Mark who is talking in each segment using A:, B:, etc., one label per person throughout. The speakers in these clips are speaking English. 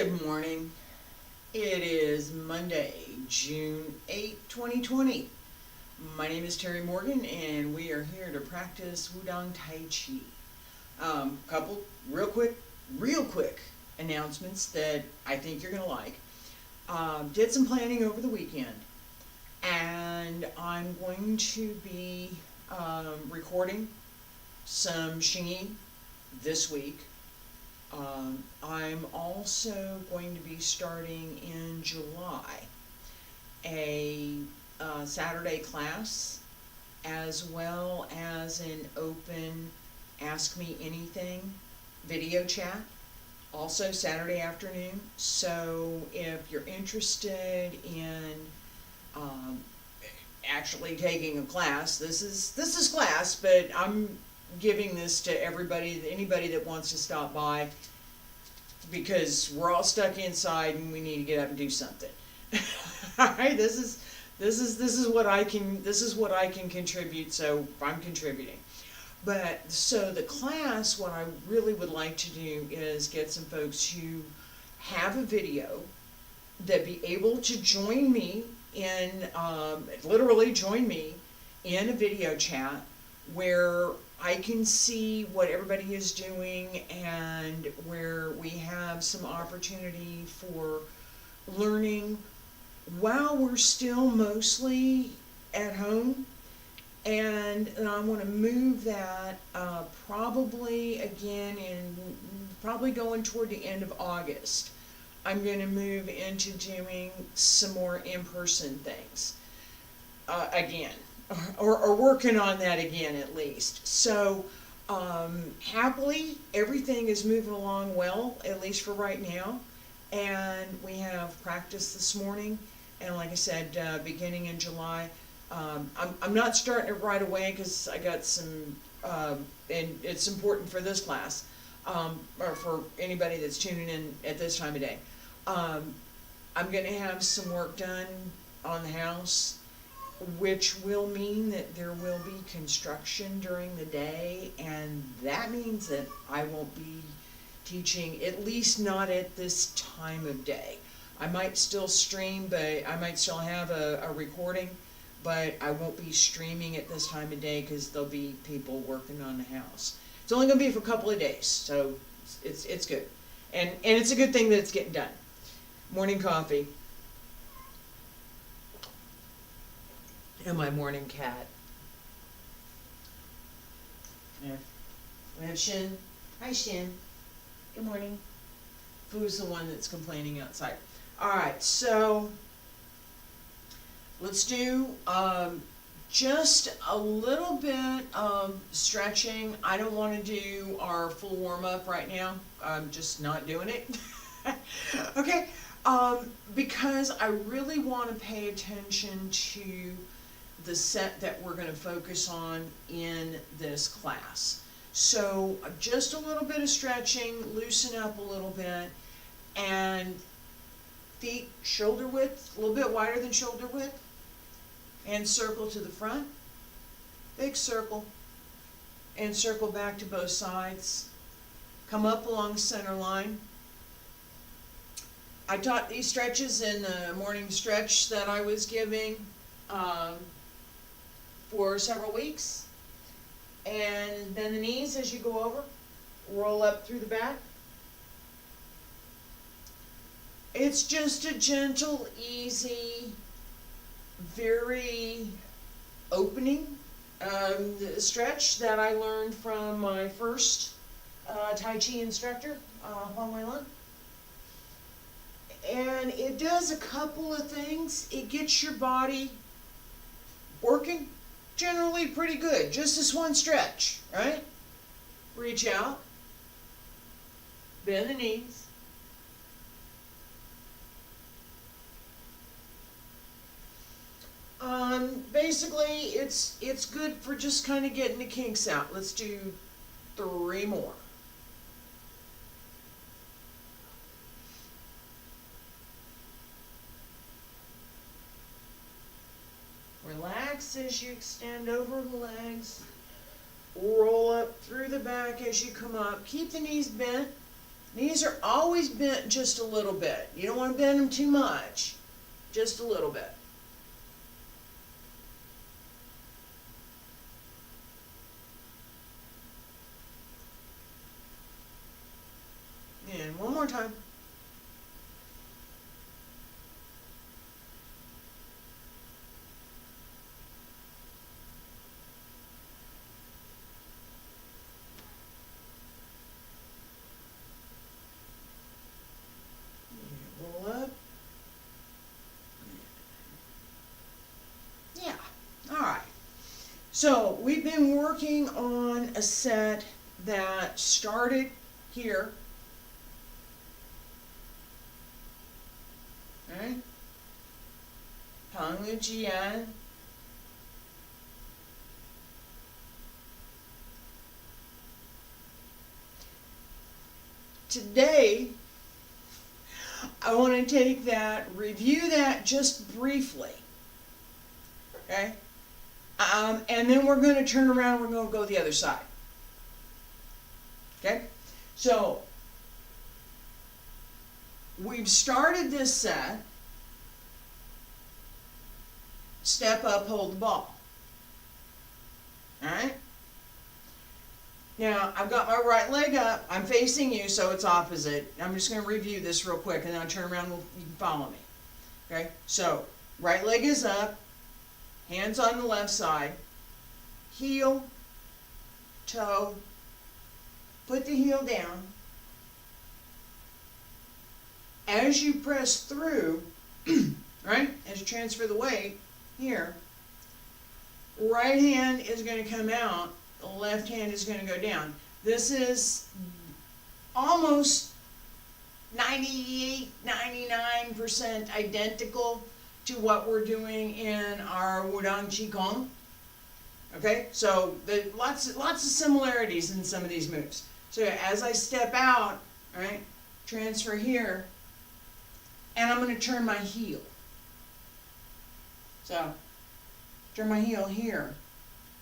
A: Good morning. It is Monday, June 8, 2020. My name is Terry Morgan, and we are here to practice Wudang Taiji. Couple real quick announcements that I think you're going to like. Did some planning over the weekend, and I'm going to be recording some Xingyi this week. I'm also going to be starting in July a Saturday class, as well as an open Ask Me Anything video chat, also Saturday afternoon. So if you're interested in actually taking a class, this is class, but I'm giving this to anybody that wants to stop by, because we're all stuck inside and we need to get up and do something. All right, this is what I can contribute, so I'm contributing. But so the class, what I really would like to do is get some folks who have a video that be able to join me in literally join me in a video chat where I can see what everybody is doing, and where we have some opportunity for learning while we're still mostly at home. And I want to move that probably again probably going toward the end of August. I'm going to move into doing some more in-person things again. Or working on that again, at least. So, happily, everything is moving along well, at least for right now. And we have practice this morning, and like I said, beginning in July. I'm not starting it right away because I got some, and it's important for this class, or for anybody that's tuning in at this time of day. I'm going to have some work done on the house, which will mean that there will be construction during the day, and that means that I won't be teaching, at least not at this time of day. I might still stream, but I might still have a recording, but I won't be streaming at this time of day because there'll be people working on the house. It's only going to be for a couple of days, so it's good. And it's a good thing that it's getting done. Morning coffee. And my morning cat. We have Shin. Hi, Shin. Good morning. Fu's the one that's complaining outside. Alright, so let's do just a little bit of stretching. I don't want to do our full warm-up right now. I'm just not doing it. Okay, because I really want to pay attention to the set that we're going to focus on in this class. So just a little bit of stretching, loosen up a little bit, and feet shoulder width, a little bit wider than shoulder width, and circle to the front, big circle, and circle back to both sides. Come up along the center line. I taught these stretches in the morning stretch that I was giving for several weeks. And bend the knees as you go over, roll up through the back. It's just a gentle, easy, very opening stretch that I learned from my first Taiji instructor, Huang Wei. And it does a couple of things. It gets your body working generally pretty good. Just this one stretch, right? Reach out, bend the knees, basically it's good for just kind of getting the kinks out. Let's do 3 more. Relax as you extend over the legs. Roll up through the back as you come up. Keep the knees bent. Knees are always bent just a little bit. You don't want to bend them too much, just a little bit. And one more time. Roll up. Yeah, all right. So we've been working on a set that started here. Right? 唐日之言. Today, I want to take that, review that just briefly. Okay? And then we're going to turn around, we're going to go the other side. Okay? So, we've started this set. Step up, hold the ball. Alright? Now, I've got my right leg up. I'm facing you, so it's opposite. I'm just going to review this real quick, and then I'll turn around and you can follow me. Okay? So, right leg is up. Hands on the left side. Heel, toe. Put the heel down. As you press through, right, as you transfer the weight, here, right hand is going to come out, the left hand is going to go down. This is almost 98, 99% identical to what we're doing in our Wudang Qigong. Okay, so lots of similarities in some of these moves. So as I step out, right, transfer here, and I'm going to turn my heel. So, turn my heel here,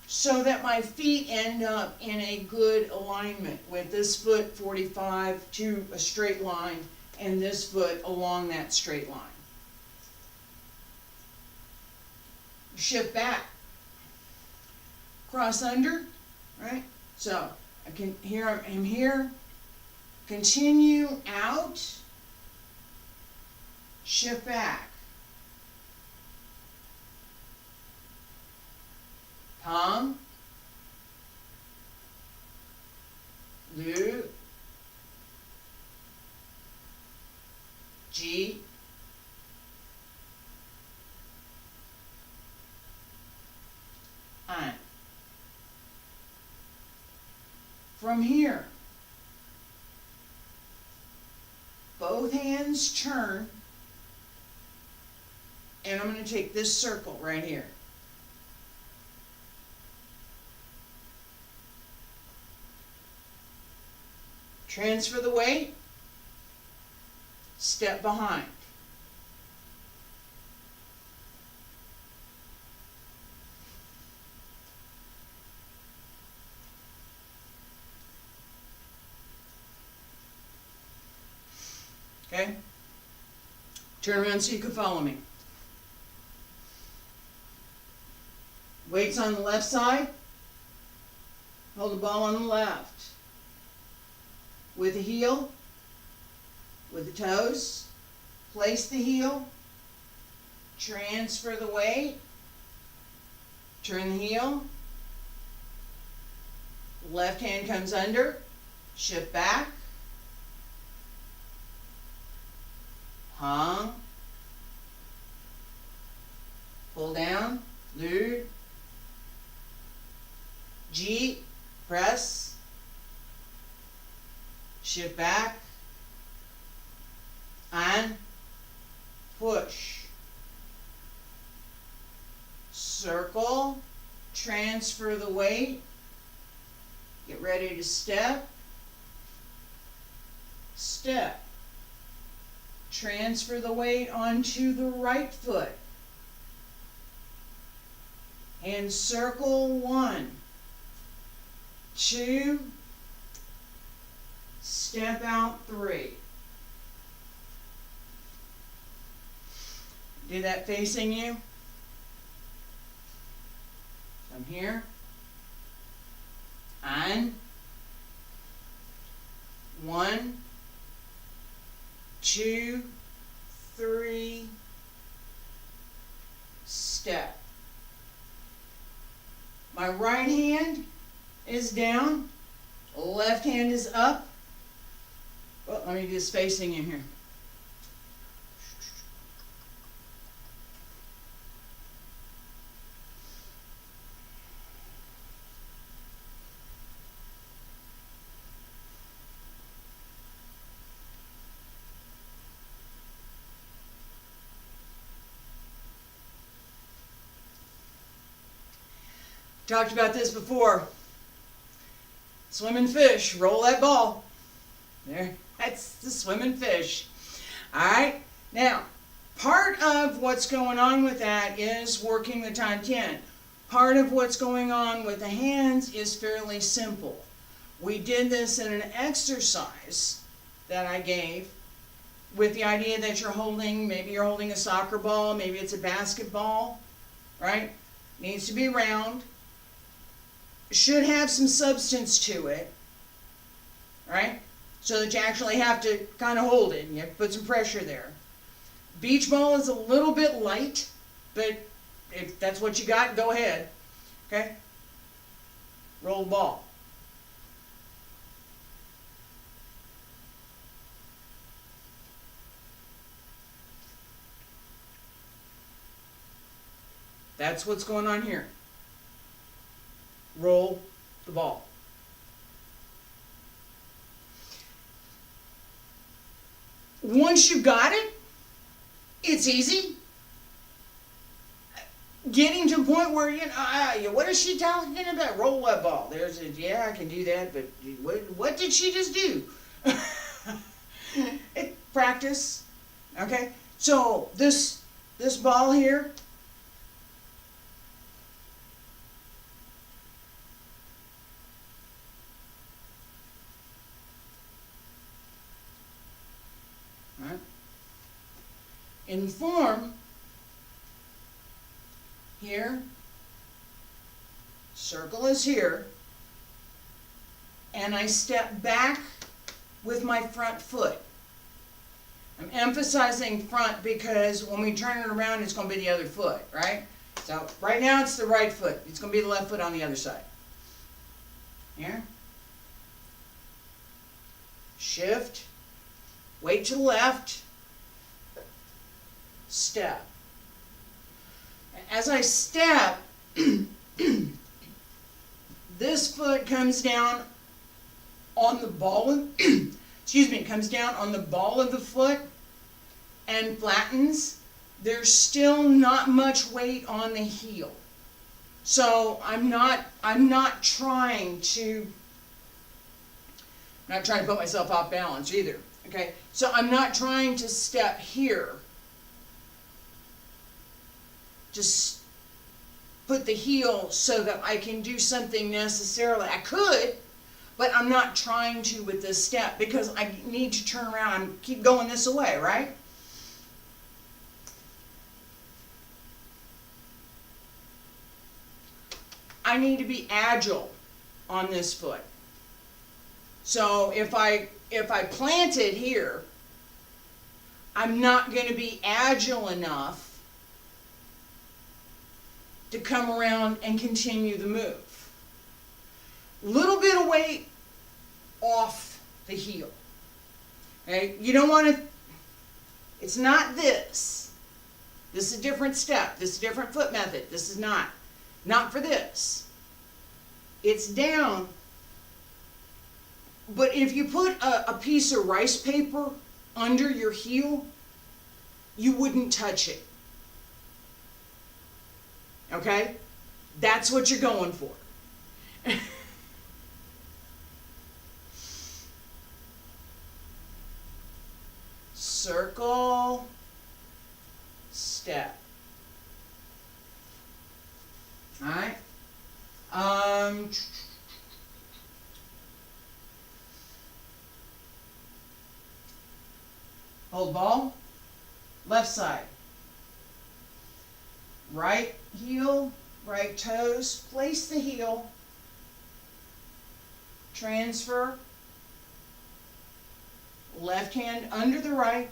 A: so that my feet end up in a good alignment with this foot 45 to a straight line, and this foot along that straight line. Shift back. Cross under, right? So, I'm here, continue out, shift back. Tang, Lu, Ji, An. From here, both hands turn, and I'm going to take this circle right here. Transfer the weight, step behind. Okay? Turn around so you can follow me. Weights on the left side. Hold the ball on the left. With the heel, with the toes, place the heel, transfer the weight, turn the heel, left hand comes under, shift back, hang, pull down, Lu, Ji, press, shift back, and push. Circle, transfer the weight, get ready to step, step. Transfer the weight onto the right foot. And circle 1, 2, step out 3. Do that facing you. From here. On. 1, 2, 3, step. My right hand is down, left hand is up. Well, let me do this facing in here. Talked about this before. Swimming fish, roll that ball. There, that's the swimming fish. Alright, now, part of what's going on with that is working the Taiji. Part of what's going on with the hands is fairly simple. We did this in an exercise that I gave with the idea that you're holding, maybe you're holding a soccer ball, maybe it's a basketball, right? Needs to be round. Should have some substance to it, right? So that you actually have to kind of hold it and you have to put some pressure there. Beach ball is a little bit light, but if that's what you got, go ahead. Okay? Roll the ball. That's what's going on here. Roll the ball. Once you got it, it's easy. Getting to a point where, what is she talking about? Roll that ball. There's a, yeah, I can do that, but what did she just do? Practice. Okay? So, this ball here, in form, here, circle is here, and I step back with my front foot. I'm emphasizing front because when we turn it around, it's going to be the other foot, right? So right now it's the right foot. It's going to be the left foot on the other side. Here. Shift. Weight to the left. Step. As I step, this foot comes down on the ball of, comes down on the ball of the foot and flattens. There's still not much weight on the heel. So I'm not trying to put myself off balance either. Okay? So I'm not trying to step here. Just put the heel so that I can do something necessarily. I could, but I'm not trying to with this step because I need to turn around and keep going this way, right? I need to be agile on this foot. So if I plant it here, I'm not going to be agile enough to come around and continue the move. Little bit of weight off the heel. Okay? You don't want to, it's not this. This is a different step. This is a different foot method. This is not for this. It's down. But if you put a piece of rice paper under your heel, you wouldn't touch it. Okay? That's what you're going for. Circle, step. Alright? Hold ball, left side. Right heel, right toes, place the heel, transfer, left hand under the right,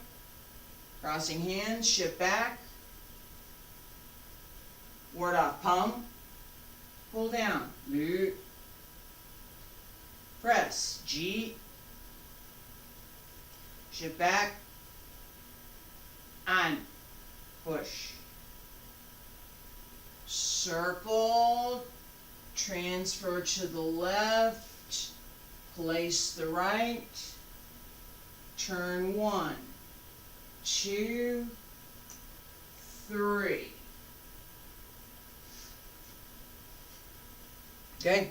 A: crossing hands, shift back, ward off, palm, pull down, press, G, shift back, on, push, circle, transfer to the left, place the right, turn 1, 2, 3. Okay.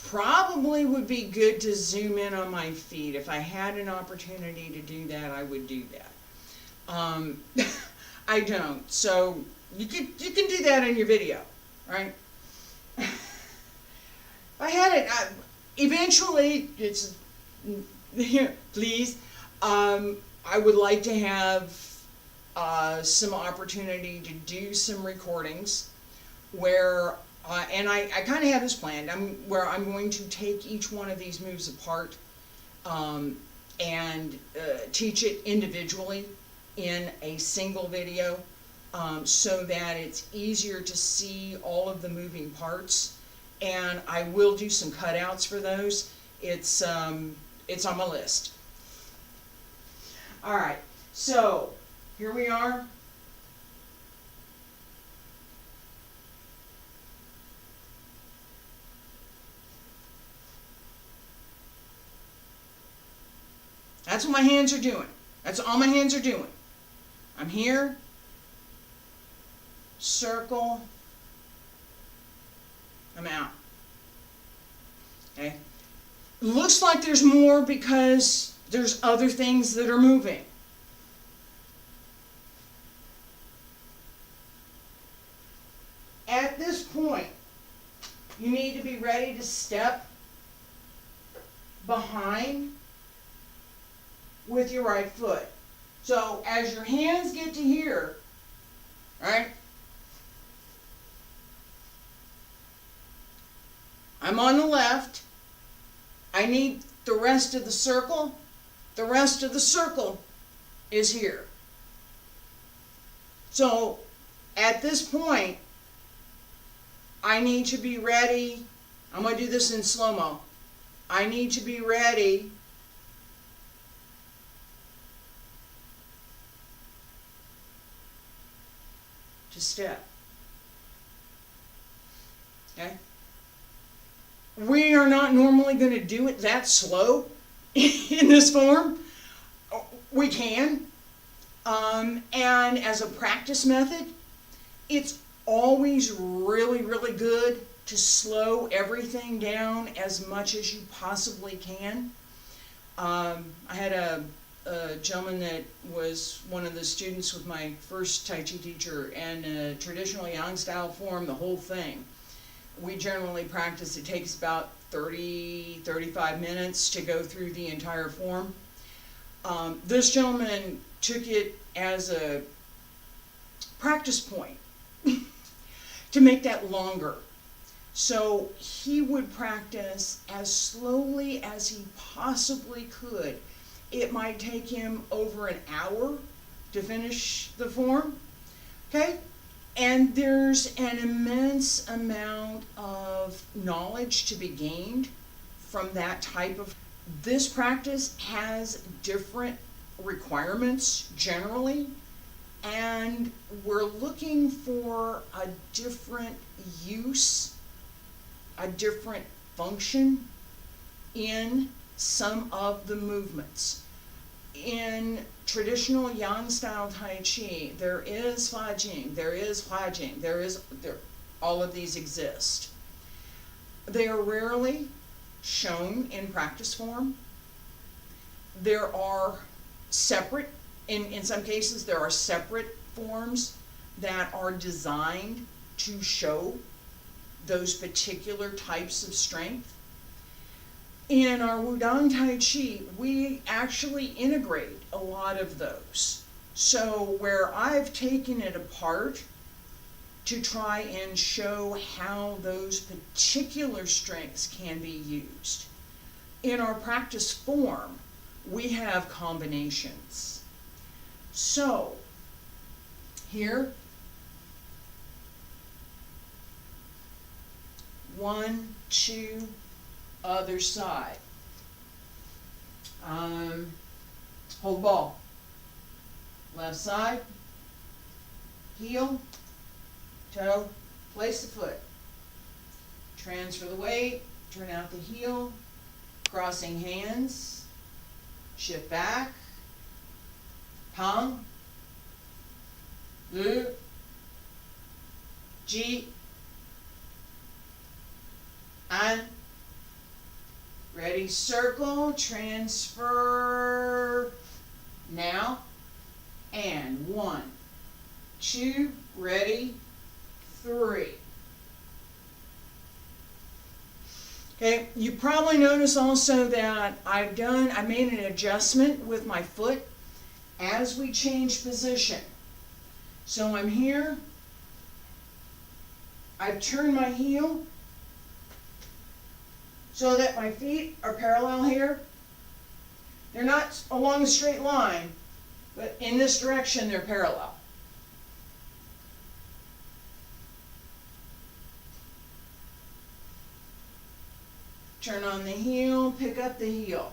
A: Probably would be good to zoom in on my feet. If I had an opportunity to do that, I would do that. I don't. So you can do that in your video, right? If I had it, eventually, it's here, please. I would like to have some opportunity to do some recordings where, and I kind of have this planned, where I'm going to take each one of these moves apart and teach it individually in a single video so that it's easier to see all of the moving parts. And I will do some cutouts for those. It's on my list. All right, so here we are. That's what my hands are doing. That's all my hands are doing. I'm here, circle, I'm out. Okay. Looks like there's more because there's other things that are moving. At this point, you need to be ready to step behind with your right foot. So as your hands get to here, right? I'm on the left. I need the rest of the circle. The rest of the circle is here. So at this point, I need to be ready. I'm going to do this in slow-mo. I need to be ready to step. Okay? We are not normally going to do it that slow in this form. We can. And as a practice method, it's always really, really good to slow everything down as much as you possibly can. I had a gentleman that was one of the students with my first Tai Chi teacher, and a traditional Yang style form, the whole thing. We generally practice, it takes about 30-35 minutes to go through the entire form. This gentleman took it as a practice point to make that longer. So he would practice as slowly as he possibly could. It might take him over an hour to finish the form, okay? And there's an immense amount of knowledge to be gained from that type of. This practice has different requirements generally, and we're looking for a different use, a different function in some of the movements. In traditional Yang style Tai Chi, there is Fa Jing, there is Hua Jing, all of these exist. They are rarely shown in practice form. There are separate, in some cases, there are separate forms that are designed to show those particular types of strength. in our Wudang Tai Chi, we actually integrate a lot of those. So where I've taken it apart to try and show how those particular strengths can be used, in our practice form, we have combinations. So, here, 1, 2, other side. Hold ball. Left side, heel, toe, place the foot. Transfer the weight, turn out the heel, crossing hands, shift back, pang, lu, ji, an. Ready, circle, transfer, now, and 1, 2, ready, 3. Okay, you probably notice also that I made an adjustment with my foot as we change position. So I'm here, I've turned my heel so that my feet are parallel here. They're not along a straight line, but in this direction they're parallel. Turn on the heel, pick up the heel.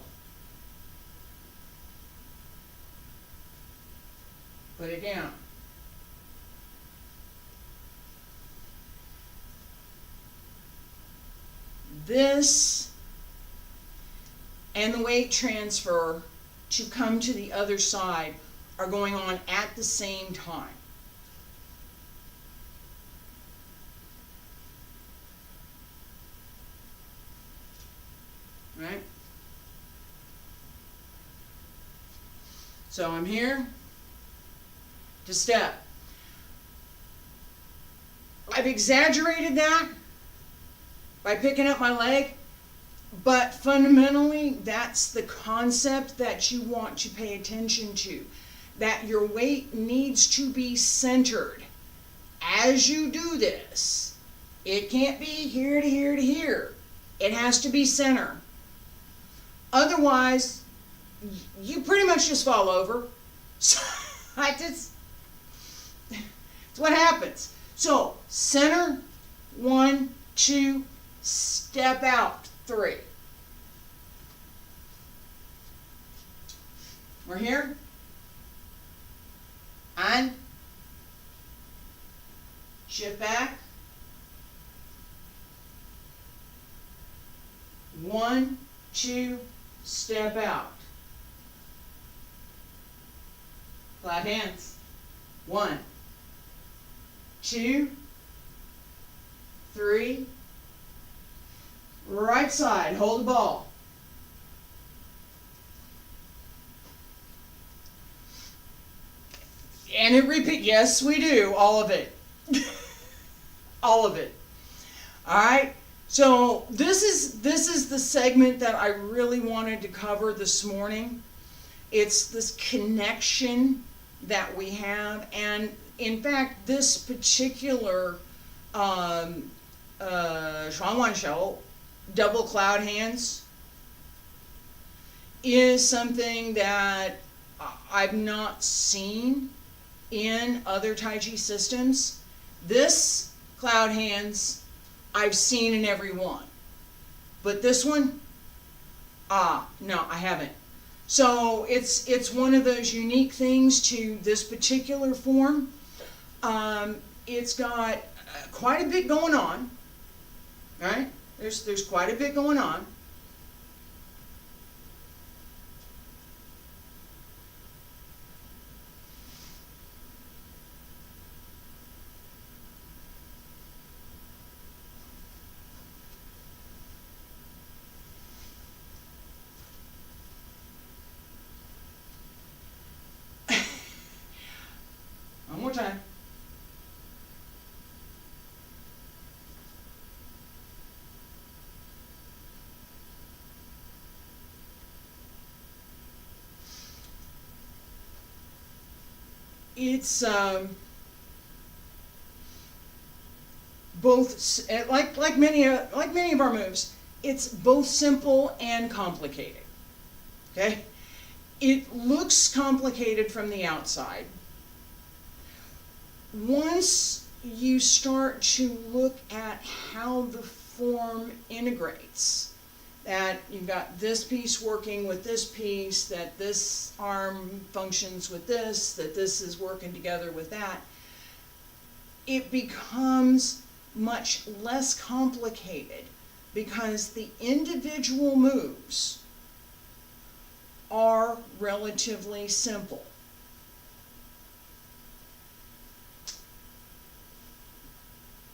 A: Put it down. This and the weight transfer to come to the other side are going on at the same time. Right? So I'm here to step. I've exaggerated that by picking up my leg, but fundamentally that's the concept that you want to pay attention to, that your weight needs to be centered as you do this. It can't be here to here to here. It has to be center. Otherwise, you pretty much just fall over. So it's what happens. So center, 1, 2, step out, 3. We're here. On. Shift back. 1, 2, step out. Clap hands. 1, 2, 3. Right side, hold the ball. And it repeat, yes we do, all of it. All of it. Alright, so this is the segment that I really wanted to cover this morning. It's this connection that we have, and in fact this particular Shuangwan double cloud hands is something that I've not seen in other Taiji systems. This cloud hands I've seen in every one, but this one, no, I haven't. So it's one of those unique things to this particular form. It's got quite a bit going on, right? There's quite a bit going on. One more time. it's both like many of our moves. It's both simple and complicated. Okay, it looks complicated from the outside. Once you start to look at how the form integrates, that you've got this piece working with this piece, that this arm functions with this, that this is working together with that, it becomes much less complicated because the individual moves are relatively simple.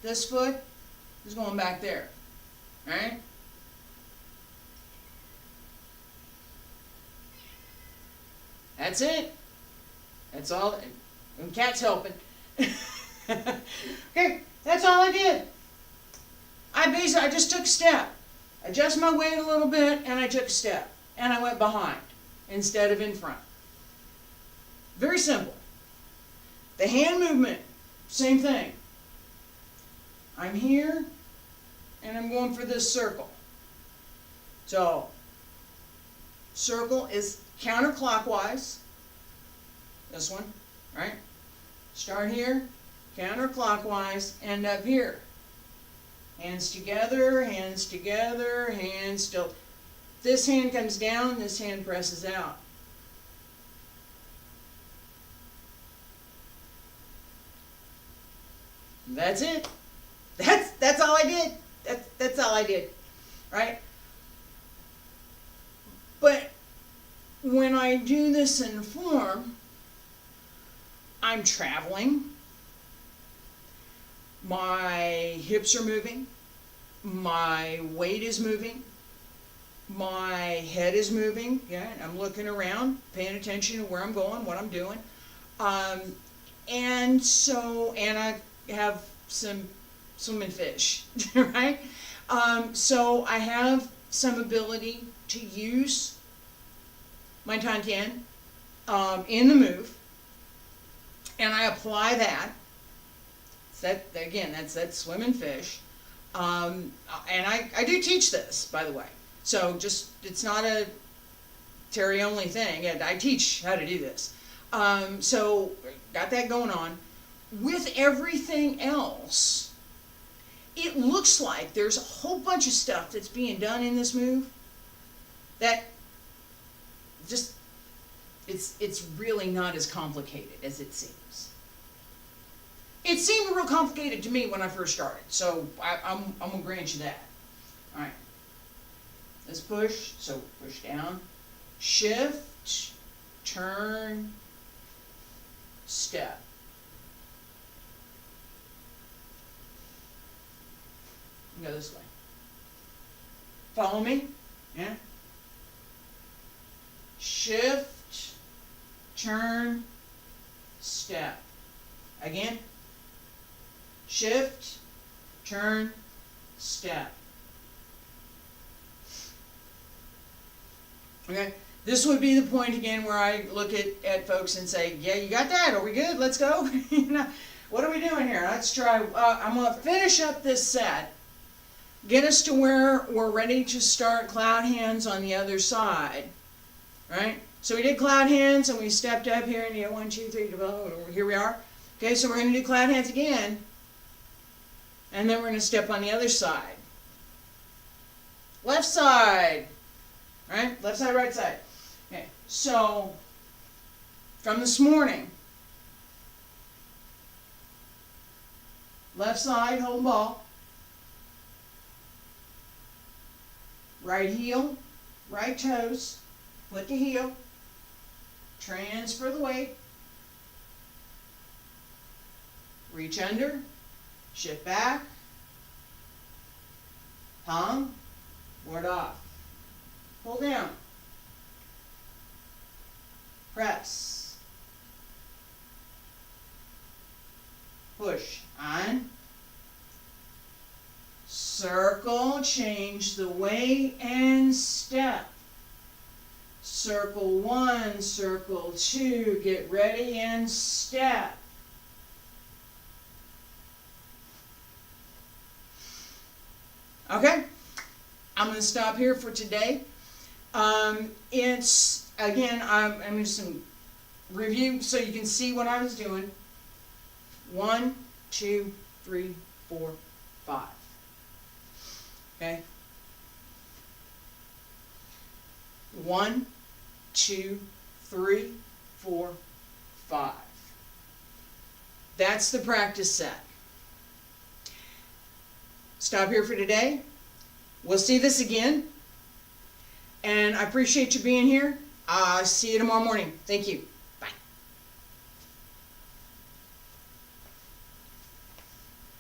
A: This foot is going back there, right? That's it. That's all. And cat's helping. Okay, that's all I did. I just took a step. Adjust my weight a little bit, and I took a step. And I went behind instead of in front. Very simple. The hand movement, same thing. I'm here, and I'm going for this circle. So, circle is counterclockwise. This one, right? Start here, counterclockwise, end up here. Hands together, hands together, hands still. This hand comes down, this hand presses out. That's it. That's all I did. That's all I did, right? But when I do this in form, I'm traveling. My hips are moving. My weight is moving. My head is moving. Yeah, I'm looking around, paying attention to where I'm going, what I'm doing. And I have some swimming fish, right? So I have some ability to use my tantian in the move, and I apply that. That's swimming fish. And I do teach this, by the way. So it's not a Terry only thing. I teach how to do this. So got that going on. With everything else, it looks like there's a whole bunch of stuff that's being done in this move that just, it's really not as complicated as it seems. It seemed real complicated to me when I first started, so I'm going to grant you that. All right. Let's push, so push down, shift, turn, step. Go this way. Follow me? Yeah? Shift, turn, step. Again. Shift, turn, step. Okay? This would be the point again where I look at folks and say, yeah, you got that? Are we good? Let's go. What are we doing here? Let's try. I'm going to finish up this set. Get us to where we're ready to start cloud hands on the other side. Right? So we did cloud hands and we stepped up here and 1, 2, 3, here we are. Okay, so we're going to do cloud hands again. And then we're going to step on the other side. Left side. Right? Left side, right side. Okay, so from this morning, left side, hold ball. Right heel, right toes, foot to heel, transfer the weight, reach under, shift back, palm, ward off, pull down, press, push, on, circle, change the weight, and step. Circle 1, circle 2, get ready and step. Okay, I'm going to stop here for today. It's, again, I'm just going to review so you can see what I was doing. 1, 2, 3, 4, 5. Okay? 1, 2, 3, 4, 5. That's the practice set. Stop here for today. We'll see this again. And I appreciate you being here. See you tomorrow morning. Thank you.